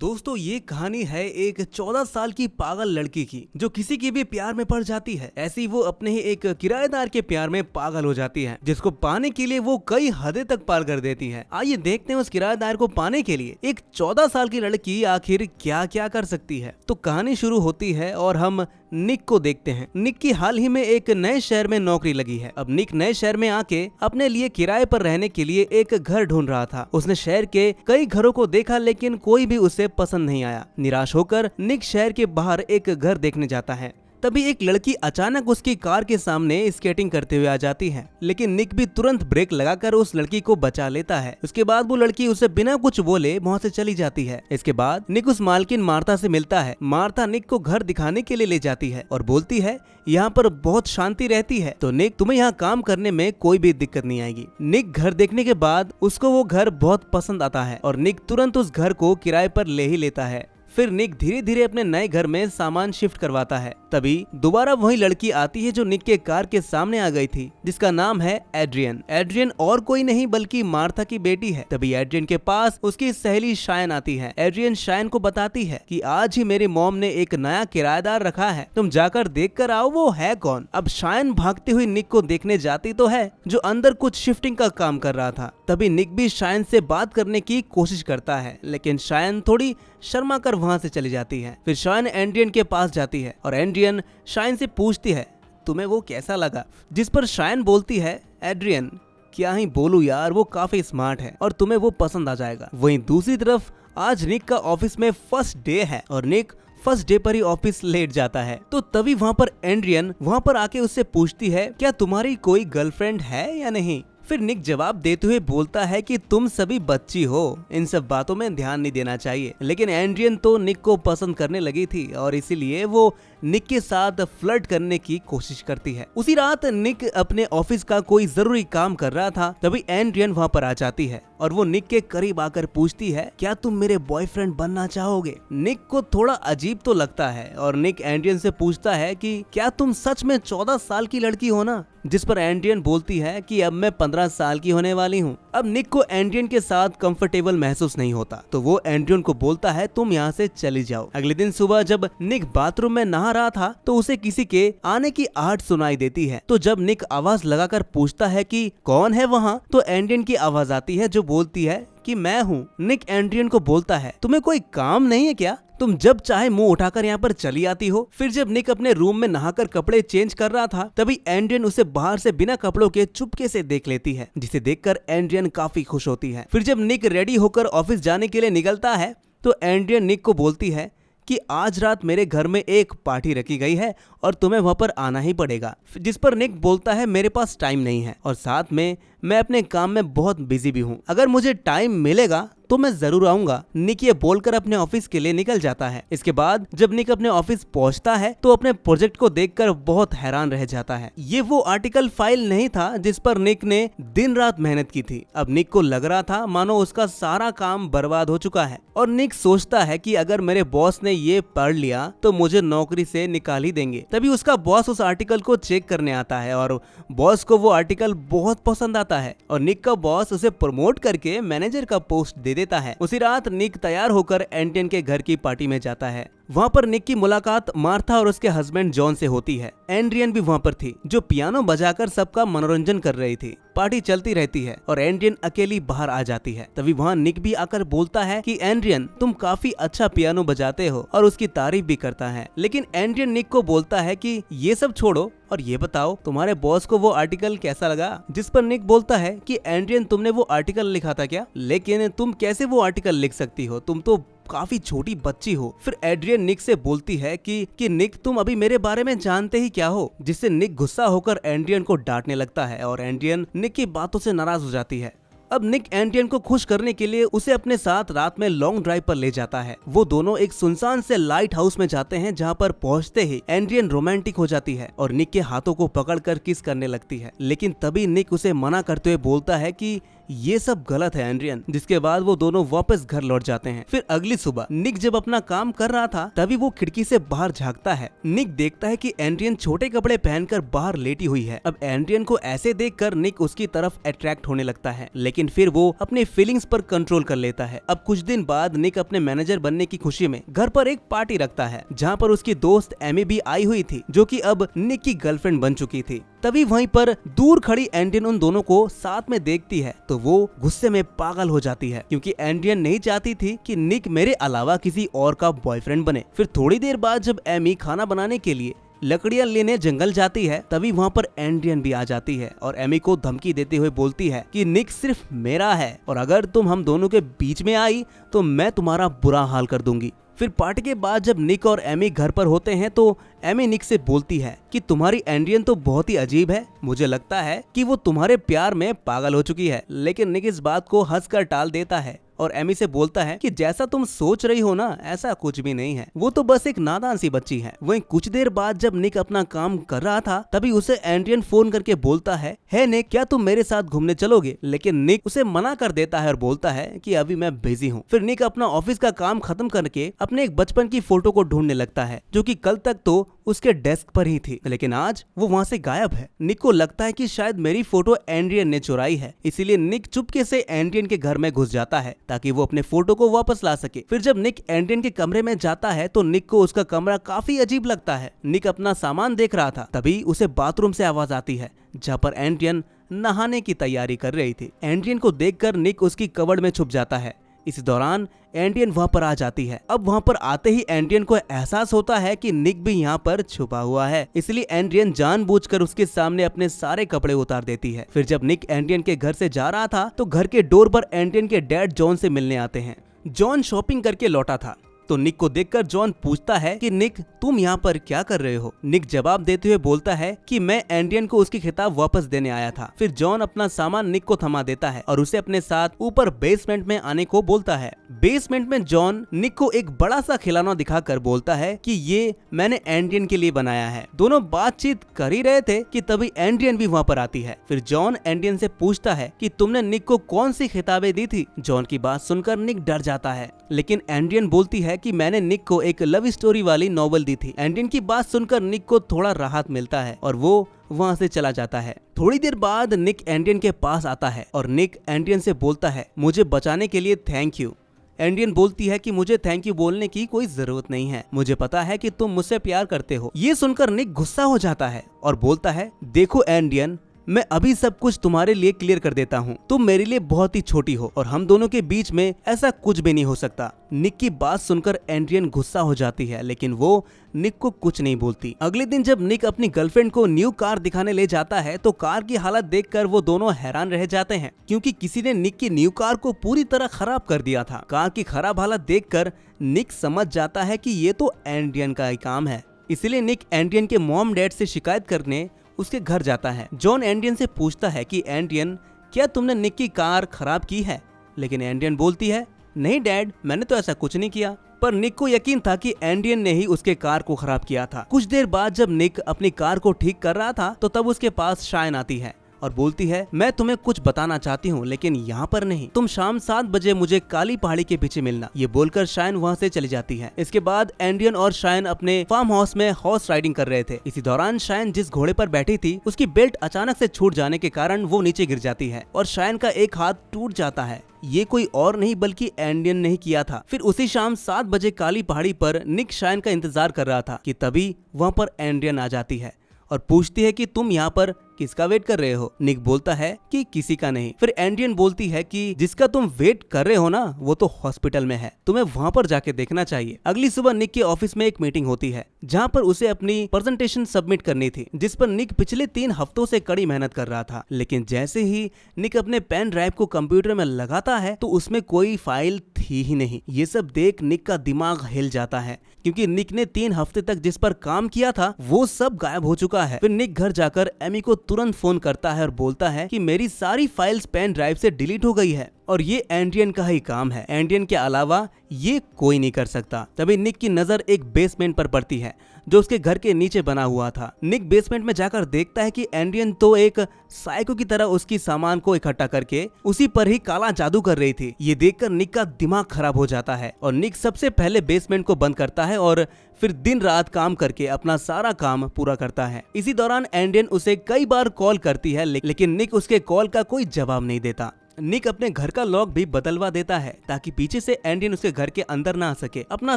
दोस्तों ये कहानी है एक 14 साल की पागल लड़की की जो किसी के भी प्यार में पड़ जाती है। ऐसी वो अपने ही एक किराएदार के प्यार में पागल हो जाती है जिसको पाने के लिए वो कई हदें तक पार कर देती है। आइए देखते हैं उस किराएदार को पाने के लिए एक 14 साल की लड़की आखिर क्या क्या कर सकती है। तो कहानी शुरू होती है और हम निक को देखते हैं। निक की हाल ही में एक नए शहर में नौकरी लगी है। अब निक नए शहर में आके अपने लिए किराए पर रहने के लिए एक घर ढूंढ रहा था। उसने शहर के कई घरों को देखा लेकिन कोई भी उसे पसंद नहीं आया। निराश होकर निक शहर के बाहर एक घर देखने जाता है। तभी एक लड़की अचानक उसकी कार के सामने स्केटिंग करते हुए आ जाती है, लेकिन निक भी तुरंत ब्रेक लगाकर उस लड़की को बचा लेता है। उसके बाद वो लड़की उसे बिना कुछ बोले वहाँ से चली जाती है। इसके बाद निक उस मालकिन मार्था से मिलता है। मार्था निक को घर दिखाने के लिए ले जाती है और बोलती है यहाँ पर बहुत शांति रहती है, तो निक तुम्हें यहाँ काम करने में कोई भी दिक्कत नहीं आएगी। निक घर देखने के बाद उसको वो घर बहुत पसंद आता है और निक तुरंत उस घर को किराए पर ले ही लेता है। फिर निक धीरे धीरे अपने नए घर में सामान शिफ्ट करवाता है। तभी दोबारा वही लड़की आती है जो निक के कार के सामने आ गई थी, जिसका नाम है एड्रियन। एड्रियन और कोई नहीं बल्कि मार्था की बेटी है। तभी एड्रियन के पास उसकी सहेली शायन आती है। एड्रियन शायन को बताती है कि आज ही मेरी मॉम ने एक नया किराएदार रखा है, तुम जाकर देख कर आओ वो है कौन। अब शायन भागती हुई निक को देखने जाती तो है जो अंदर कुछ शिफ्टिंग का काम कर रहा था। तभी निक भी शायन से बात करने की कोशिश करता है, लेकिन शायन थोड़ी शर्मा कर वहां से चली जाती है। फिर शायन एड्रियन के पास जाती है और एड्रियन शायन से पूछती है तुम्हें वो कैसा लगा, जिस पर शायन बोलती है एड्रियन क्या ही बोलूं यार, वो काफी स्मार्ट है और तुम्हें वो पसंद आ जाएगा। वहीं दूसरी तरफ आज निक का ऑफिस में फर्स्ट डे है और निक फर्स्ट डे पर ही ऑफिस लेट जाता है। तो तभी वहाँ पर एड्रियन वहाँ पर आके उससे पूछती है क्या तुम्हारी कोई गर्लफ्रेंड है या नहीं। फिर निक जवाब देते हुए बोलता है कि तुम सभी बच्ची हो, इन सब बातों में ध्यान नहीं देना चाहिए। लेकिन एड्रियन तो निक को पसंद करने लगी थी और इसीलिए वो निक के साथ फ्लर्ट करने की कोशिश करती है। उसी रात निक अपने ऑफिस का कोई जरूरी काम कर रहा था। तभी एड्रियन वहाँ पर आ जाती है और वो निक के करीब आकर पूछती है क्या तुम मेरे बॉयफ्रेंड बनना चाहोगे। निक को थोड़ा अजीब तो लगता है और निक एड्रियन से पूछता है कि क्या तुम सच में 14 साल की लड़की हो ना, जिस पर एड्रियन बोलती है कि अब मैं 15 साल की होने वाली हूँ। अब निक को एड्रियन के साथ कंफर्टेबल महसूस नहीं होता, तो वो एड्रियन को बोलता है तुम यहाँ से चली जाओ। अगले दिन सुबह जब निक बाथरूम में नहा रहा था तो उसे किसी के आने की आहट सुनाई देती है। तो जब निक आवाज लगाकर पूछता है कि कौन है वहाँ, तो एड्रियन की आवाज आती है जो बोलती है कि मैं हूँ। निक एड्रियन को बोलता है तुम्हें कोई काम नहीं है क्या, तुम जब चाहे मुंह उठाकर यहाँ पर चली आती हो। फिर जब निक अपने रूम में नहाकर कपड़े चेंज कर रहा था तभी एड्रियन उसे बाहर से बिना कपड़ों के चुपके से देख लेती है, जिसे देखकर एड्रियन काफी खुश होती है। फिर जब निक रेडी होकर ऑफिस जाने के लिए निकलता है तो एड्रियन निक को बोलती है कि आज रात मेरे घर में एक पार्टी रखी गई है और तुम्हें वहां पर आना ही पड़ेगा। जिस पर निक बोलता है मेरे पास टाइम नहीं है और साथ में मैं अपने काम में बहुत बिजी भी हूँ, अगर मुझे टाइम मिलेगा तो मैं जरूर आऊंगा। निक ये बोलकर अपने ऑफिस के लिए निकल जाता है। इसके बाद जब निक अपने ऑफिस पहुंचता है तो अपने प्रोजेक्ट को देखकर बहुत हैरान रह जाता है। ये वो आर्टिकल फाइल नहीं था जिस पर निक ने दिन रात मेहनत की थी। अब निक को लग रहा था मानो उसका सारा काम बर्बाद हो चुका है और निक सोचता है कि अगर मेरे बॉस ने ये पढ़ लिया तो मुझे नौकरी से निकाल ही देंगे। तभी उसका बॉस उस आर्टिकल को चेक करने आता है और बॉस को वो आर्टिकल बहुत पसंद आता है और निक का बॉस उसे प्रमोट करके मैनेजर का पोस्ट दे देता है। उसी रात निक तैयार होकर एड्रियन के घर की पार्टी में जाता है। वहाँ पर निक की मुलाकात मार्था और उसके हस्बैंड जॉन से होती है। एड्रियन भी वहाँ पर थी जो पियानो बजाकर सबका मनोरंजन कर रही थी। पार्टी चलती रहती है और एड्रियन अकेली बाहर आ जाती है। तभी वहाँ निक भी आकर बोलता है कि एड्रियन तुम काफी अच्छा पियानो बजाते हो और उसकी तारीफ भी करता है। लेकिन एड्रियन निक को बोलता है कि ये सब छोड़ो और ये बताओ तुम्हारे बॉस को वो आर्टिकल कैसा लगा। जिस पर निक बोलता है कि एड्रियन तुमने वो आर्टिकल लिखा था क्या, लेकिन तुम कैसे वो आर्टिकल लिख सकती हो, तुम तो काफी छोटी बच्ची हो। फिर एड्रियन निक से बोलती है कि निक तुम अभी मेरे बारे में जानते ही क्या हो, जिससे निक गुस्सा होकर एड्रियन को डांटने लगता है और एड्रियन निक की बातों से नाराज हो जाती है। अब निक एड्रियन को खुश करने के लिए उसे अपने साथ रात में लॉन्ग ड्राइव पर ले जाता है। वो दोनों एक सुनसान से लाइट हाउस में जाते हैं जहाँ पर पहुँचते ही एड्रियन रोमांटिक हो जाती है और निक के हाथों को पकड़कर किस करने लगती है। लेकिन तभी निक उसे मना करते हुए बोलता है कि ये सब गलत है एंड्रियन। जिसके बाद वो दोनों वापस घर लौट जाते हैं। फिर अगली सुबह निक जब अपना काम कर रहा था तभी वो खिड़की से बाहर झांकता है। निक देखता है कि एंड्रियन छोटे कपड़े पहनकर बाहर लेटी हुई है। अब एंड्रियन को ऐसे देखकर निक उसकी तरफ अट्रैक्ट होने लगता है, लेकिन फिर वो अपने फीलिंग्स पर कंट्रोल कर लेता है। अब कुछ दिन बाद निक अपने मैनेजर बनने की खुशी में घर पर एक पार्टी रखता है जहाँ पर उसकी दोस्त एमी भी आई हुई थी, जो कि अब निक की गर्लफ्रेंड बन चुकी थी। तभी वहीं पर दूर खड़ी एंड्रियन उन दोनों को साथ में देखती है तो वो गुस्से में पागल हो जाती है, क्योंकि एंड्रियन नहीं चाहती थी कि निक मेरे अलावा किसी और का बॉयफ्रेंड बने। फिर थोड़ी देर बाद जब एमी खाना बनाने के लिए लकड़ियां लेने जंगल जाती है तभी वहाँ पर एंड्रियन भी आ जाती है और एमी को धमकी देते हुए बोलती है कि निक सिर्फ मेरा है और अगर तुम हम दोनों के बीच में आई तो मैं तुम्हारा बुरा हाल कर दूंगी। फिर पार्टी के बाद जब निक और एमी घर पर होते हैं तो एमी निक से बोलती है कि तुम्हारी एंड्रियन तो बहुत ही अजीब है, मुझे लगता है कि वो तुम्हारे प्यार में पागल हो चुकी है। लेकिन निक इस बात को हंसकर टाल देता है और एमी से बोलता है कि जैसा तुम सोच रही हो ना ऐसा कुछ भी नहीं है, वो तो बस एक नादान सी बच्ची है। वहीं कुछ देर बाद जब निक अपना काम कर रहा था तभी उसे एंड्रियन फोन करके बोलता है, हे निक क्या तुम मेरे साथ घूमने चलोगे? लेकिन निक उसे मना कर देता है और बोलता है कि अभी मैं बिजी हूँ। फिर निक अपना ऑफिस का काम खत्म करके अपने एक बचपन की फोटो को ढूंढने लगता है, जो कि कल तक तो उसके डेस्क पर ही थी, लेकिन आज वो वहाँ से गायब है। निक को लगता है कि शायद मेरी फोटो एंड्रियन ने चुराई है, इसीलिए निक चुपके से एंड्रियन के घर में घुस जाता है ताकि वो अपने फोटो को वापस ला सके। फिर जब निक एंड्रियन के कमरे में जाता है तो निक को उसका कमरा काफी अजीब लगता है। निक अपना सामान देख रहा था तभी उसे बाथरूम से आवाज आती है जहाँ पर एंड्रियन नहाने की तैयारी कर रही थी। एंड्रियन को देखकर निक उसकी कबर्ड में छुप जाता है। इस दौरान एंड्रियन वहाँ पर आ जाती है। अब वहाँ पर आते ही एंड्रियन को एहसास होता है कि निक भी यहाँ पर छुपा हुआ है, इसलिए एंड्रियन जानबूझकर उसके सामने अपने सारे कपड़े उतार देती है। फिर जब निक एंड्रियन के घर से जा रहा था तो घर के डोर पर एंड्रियन के डैड जॉन से मिलने आते हैं। जॉन शॉपिंग करके लौटा था तो निक को देखकर जॉन पूछता है कि निक तुम यहाँ पर क्या कर रहे हो? निक जवाब देते हुए बोलता है कि मैं एंड्रियन को उसकी खिताब वापस देने आया था। फिर जॉन अपना सामान निक को थमा देता है और उसे अपने साथ ऊपर बेसमेंट में आने को बोलता है। बेसमेंट में जॉन निक को एक बड़ा सा खिलौना दिखाकर बोलता है कि ये मैंने एंड्रियन के लिए बनाया है। दोनों बातचीत कर ही रहे थे कि तभी एंड्रियन भी वहाँ पर आती है। फिर जॉन एंड्रियन से पूछता है कि तुमने निक को कौन सी खिताबें दी थी? जॉन की बात सुनकर निक डर जाता है, लेकिन एंड्रियन बोलती है कि मैंने निक को एक लव स्टोरी वाली नॉवल दी थी। एंड्रियन की बात सुनकर निक को थोड़ा राहत मिलता है और वो वहाँ से चला जाता है। थोड़ी देर बाद निक एंड्रियन के पास आता है और निक एंड्रियन से बोलता है, मुझे बचाने के लिए थैंक यू। एंड्रियन बोलती है कि मुझे थैंक यू बोलने की कोई जरूरत नहीं है, मुझे पता है कि तुम मुझसे प्यार करते हो। ये सुनकर निक गुस्सा हो जाता है और बोलता है, देखो एंड्रियन, मैं अभी सब कुछ तुम्हारे लिए क्लियर कर देता हूँ। तुम मेरे लिए बहुत ही छोटी हो और हम दोनों के बीच में ऐसा कुछ भी नहीं हो सकता। निक की बात सुनकर एंड्रियन गुस्सा हो जाती है, लेकिन वो निक को कुछ नहीं बोलती। अगले दिन जब निक अपनी गर्लफ्रेंड को न्यू कार दिखाने ले जाता है तो कार की हालत देखकर वो दोनों हैरान रह जाते हैं, क्योंकि किसी ने निक की न्यू कार को पूरी तरह खराब कर दिया था। कार की खराब हालत देखकर निक समझ जाता है कि ये तो एंड्रियन का ही काम है, इसलिए निक एंड्रियन के मॉम डैड से शिकायत करने उसके घर जाता है। जॉन एंड्रियन से पूछता है कि एंड्रियन, क्या तुमने निक की कार खराब की है? लेकिन एंड्रियन बोलती है, नहीं डैड, मैंने तो ऐसा कुछ नहीं किया। पर निक को यकीन था कि एंड्रियन ने ही उसके कार को खराब किया था। कुछ देर बाद जब निक अपनी कार को ठीक कर रहा था तो तब उसके पास शायन आती है और बोलती है, मैं तुम्हें कुछ बताना चाहती हूँ लेकिन यहाँ पर नहीं, तुम शाम 7 बजे मुझे काली पहाड़ी के पीछे मिलना। ये बोलकर शायन वहाँ से चली जाती है। इसके बाद एंड्रियन और शायन अपने फार्म हाउस में हॉर्स राइडिंग कर रहे थे। इसी दौरान शायन जिस घोड़े पर बैठी थी उसकी बेल्ट अचानक से छूट जाने के कारण वो नीचे गिर जाती है और शायन का एक हाथ टूट जाता है। ये कोई और नहीं बल्कि एंड्रियन ने ही किया था। फिर उसी शाम 7 बजे काली पहाड़ी पर निक शायन का इंतजार कर रहा था कि तभी वहाँ पर एंड्रियन आ जाती है और पूछती है कि तुम यहाँ पर किसका वेट कर रहे हो? निक बोलता है कि किसी का नहीं। फिर एंड्रियन बोलती है कि जिसका तुम वेट कर रहे हो ना वो तो हॉस्पिटल में है, तुम्हें वहाँ पर जाके देखना चाहिए। अगली सुबह निक के ऑफिस में एक मीटिंग होती है जहाँ पर उसे अपनी प्रेजेंटेशन सबमिट करनी थी, जिस पर निक पिछले 3 हफ्तों से कड़ी मेहनत कर रहा था। लेकिन जैसे ही निक अपने पेन ड्राइव को कंप्यूटर में लगाता है तो उसमें कोई फाइल थी ही नहीं। ये सब देख निक का दिमाग हिल जाता है, क्योंकि निक ने 3 हफ्ते तक जिस पर काम किया था वो सब गायब हो चुका है। फिर निक घर जाकर एमी को तुरंत फोन करता है और बोलता है कि मेरी सारी फाइल्स पेन ड्राइव से डिलीट हो गई है और ये एंड्रियन का ही काम है, एंड्रियन के अलावा ये कोई नहीं कर सकता। तभी निक की नजर एक बेसमेंट पर पड़ती है जो उसके घर के नीचे बना हुआ था। निक बेसमेंट में जाकर देखता है कि एंड्रियन तो एक साइको की तरह उसकी सामान को इकट्ठा करके उसी पर ही काला जादू कर रही थी। ये देखकर निक का दिमाग खराब हो जाता है और निक सबसे पहले बेसमेंट को बंद करता है और फिर दिन रात काम करके अपना सारा काम पूरा करता है। इसी दौरान एंड्रियन उसे कई बार कॉल करती है, लेकिन निक उसके कॉल का कोई जवाब नहीं देता। निक अपने घर का लॉक भी बदलवा देता है ताकि पीछे से एंड्रियन उसके घर के अंदर ना आ सके। अपना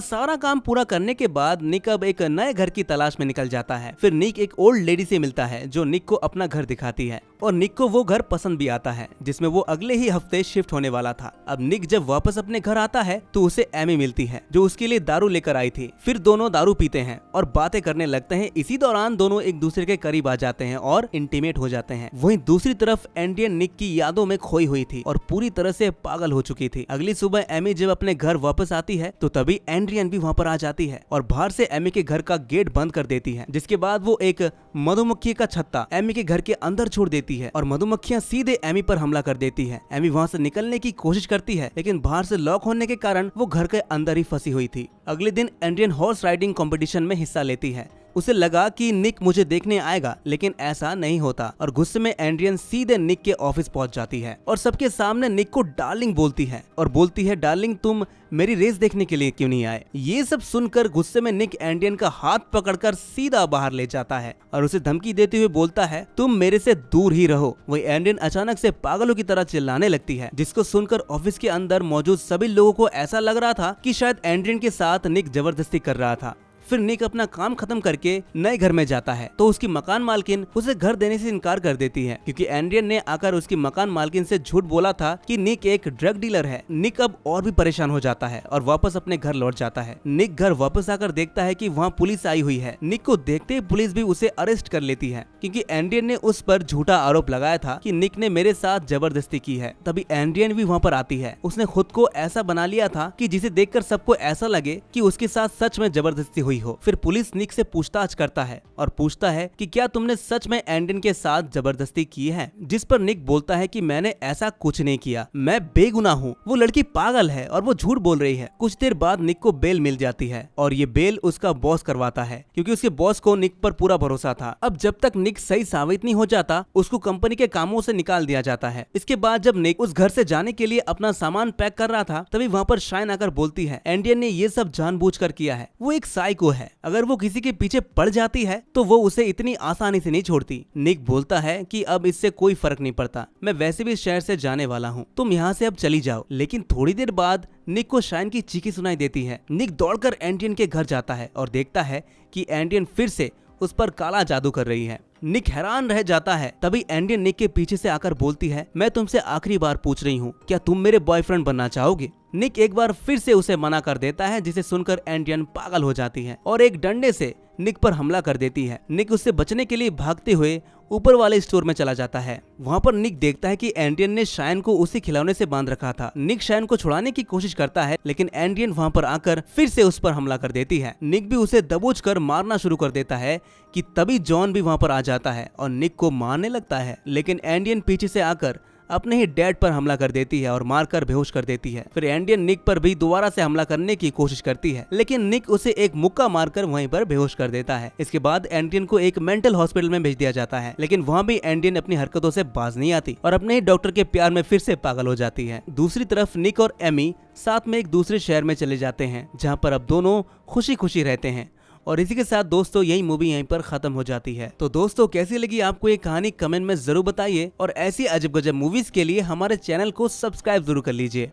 सारा काम पूरा करने के बाद निक अब एक नए घर की तलाश में निकल जाता है। फिर निक एक ओल्ड लेडी से मिलता है जो निक को अपना घर दिखाती है और निक को वो घर पसंद भी आता है जिसमें वो अगले ही हफ्ते शिफ्ट होने वाला था। अब निक जब वापस अपने घर आता है तो उसे एमी मिलती है जो उसके लिए दारू लेकर आई थी। फिर दोनों दारू पीते हैं और बातें करने लगते हैं। इसी दौरान दोनों एक दूसरे के करीब आ जाते हैं और इंटीमेट हो जाते हैं। वहीं दूसरी तरफ एंड्रियन निक की यादों में खोई हुई थी और पूरी तरह से पागल हो चुकी थी। अगली सुबह एमी जब अपने घर वापस आती है तो तभी एंड्रियन भी वहाँ पर आ जाती है और बाहर से एमी के घर का गेट बंद कर देती है, जिसके बाद वो एक मधुमक्खी का छत्ता एमी के घर के अंदर छोड़ देती है और मधुमक्खियां सीधे एमी पर हमला कर देती है। एमी वहाँ से निकलने की कोशिश करती है लेकिन बाहर से लॉक होने के कारण वो घर के अंदर ही फंसी हुई थी। अगले दिन एंड्रियन हॉर्स राइडिंग कंपटीशन में हिस्सा लेती है। उसे लगा कि निक मुझे देखने आएगा, लेकिन ऐसा नहीं होता और गुस्से में एंड्रियन सीधे निक के ऑफिस पहुंच जाती है और सबके सामने निक को डार्लिंग बोलती है और बोलती है, डार्लिंग तुम मेरी रेस देखने के लिए क्यों नहीं आए। ये सब सुनकर गुस्से में निक एंड्रियन का हाथ पकड़कर सीधा बाहर ले जाता है और उसे धमकी देते हुए बोलता है, तुम मेरे से दूर ही रहो। वही एंड्रियन अचानक से पागलों की तरह चिल्लाने लगती है, जिसको सुनकर ऑफिस के अंदर मौजूद सभी लोगों को ऐसा लग रहा था कि शायद एंड्रियन के साथ निक जबरदस्ती कर रहा था। फिर निक अपना काम खत्म करके नए घर में जाता है तो उसकी मकान मालकिन उसे घर देने से इनकार कर देती है क्योंकि एंड्रियन ने आकर उसकी मकान मालकिन से झूठ बोला था कि निक एक ड्रग डीलर है। निक अब और भी परेशान हो जाता है और वापस अपने घर लौट जाता है। निक घर वापस आकर देखता है कि वहाँ पुलिस आई हुई है। निक को देखते ही पुलिस भी उसे अरेस्ट कर लेती है क्योंकि एंड्रियन ने उस पर झूठा आरोप लगाया था कि निक ने मेरे साथ जबरदस्ती की है। तभी एंड्रियन भी वहाँ पर आती है। उसने खुद को ऐसा बना लिया था कि जिसे देखकर सबको ऐसा लगे कि उसके साथ सच में जबरदस्ती हुई हो। फिर पुलिस निक से पूछताछ करता है और पूछता है कि क्या तुमने सच में एंड्रियन के साथ जबरदस्ती की है, जिस पर निक बोलता है कि मैंने ऐसा कुछ नहीं किया, मैं बेगुनाह हूँ, वो लड़की पागल है और वो झूठ बोल रही है। कुछ देर बाद निक को बेल मिल जाती है और ये बेल उसका बॉस करवाता है क्योंकि उसके बॉस को निक पर पूरा भरोसा था। अब जब तक निक सही साबित नहीं हो जाता उसको कंपनी के कामों से निकाल दिया जाता है। इसके बाद जब निक उस घर से जाने के लिए अपना सामान पैक कर रहा था तभी वहाँ पर शाइन आकर बोलती है, एंड्रियन ने ये सब जानबूझकर किया है, वो एक साइको है, अगर वो किसी के पीछे पड़ जाती है तो वो उसे इतनी आसानी से नहीं छोड़ती। निक बोलता है कि अब इससे कोई फर्क नहीं पड़ता, मैं वैसे भी इस शहर से जाने वाला हूँ, तुम यहाँ से अब चली जाओ। लेकिन थोड़ी देर बाद निक को शाइन की चीखें सुनाई देती है। निक दौड़कर एंड्रियन के घर जाता है और देखता है कि एंड्रियन फिर से उस पर काला जादू कर रही है। निक हैरान रह जाता है। तभी एंड्रियन निक के पीछे से आकर बोलती है, मैं तुमसे आखिरी बार पूछ रही हूँ, क्या तुम मेरे बॉयफ्रेंड बनना चाहोगे। निक एक बार फिर से उसे मना कर देता है, जिसे सुनकर एंड्रियन पागल हो जाती है और एक डंडे से निक पर हमला कर देती है। निक उससे बचने के लिए भागते हुए ऊपर वाले स्टोर में चला जाता है। वहाँ पर निक देखता है कि एंड्रियन ने शाइन को उसी खिलौने से बांध रखा था। निक शाइन को छुड़ाने की कोशिश करता है लेकिन एंड्रियन वहाँ पर आकर फिर से उस पर हमला कर देती है। निक भी उसे दबोच कर मारना शुरू कर देता है कि तभी जॉन भी वहाँ पर आ जाता है और निक को मारने लगता है, लेकिन एंड्रियन पीछे से आकर अपने ही डैड पर हमला कर देती है और मारकर बेहोश कर देती है। फिर एंड्रियन निक पर भी दोबारा से हमला करने की कोशिश करती है लेकिन निक उसे एक मुक्का मारकर वहीं पर बेहोश कर देता है। इसके बाद एंड्रियन को एक मेंटल हॉस्पिटल में भेज दिया जाता है, लेकिन वहाँ भी एंड्रियन अपनी हरकतों से बाज नहीं आती और अपने ही डॉक्टर के प्यार में फिर से पागल हो जाती है। दूसरी तरफ निक और एमी साथ में एक दूसरे शहर में चले जाते हैं जहाँ पर अब दोनों खुशी खुशी रहते हैं। और इसी के साथ दोस्तों यही मूवी यहीं पर खत्म हो जाती है। तो दोस्तों कैसी लगी आपको ये कहानी कमेंट में जरूर बताइए और ऐसी अजब गजब मूवीज के लिए हमारे चैनल को सब्सक्राइब जरूर कर लीजिए।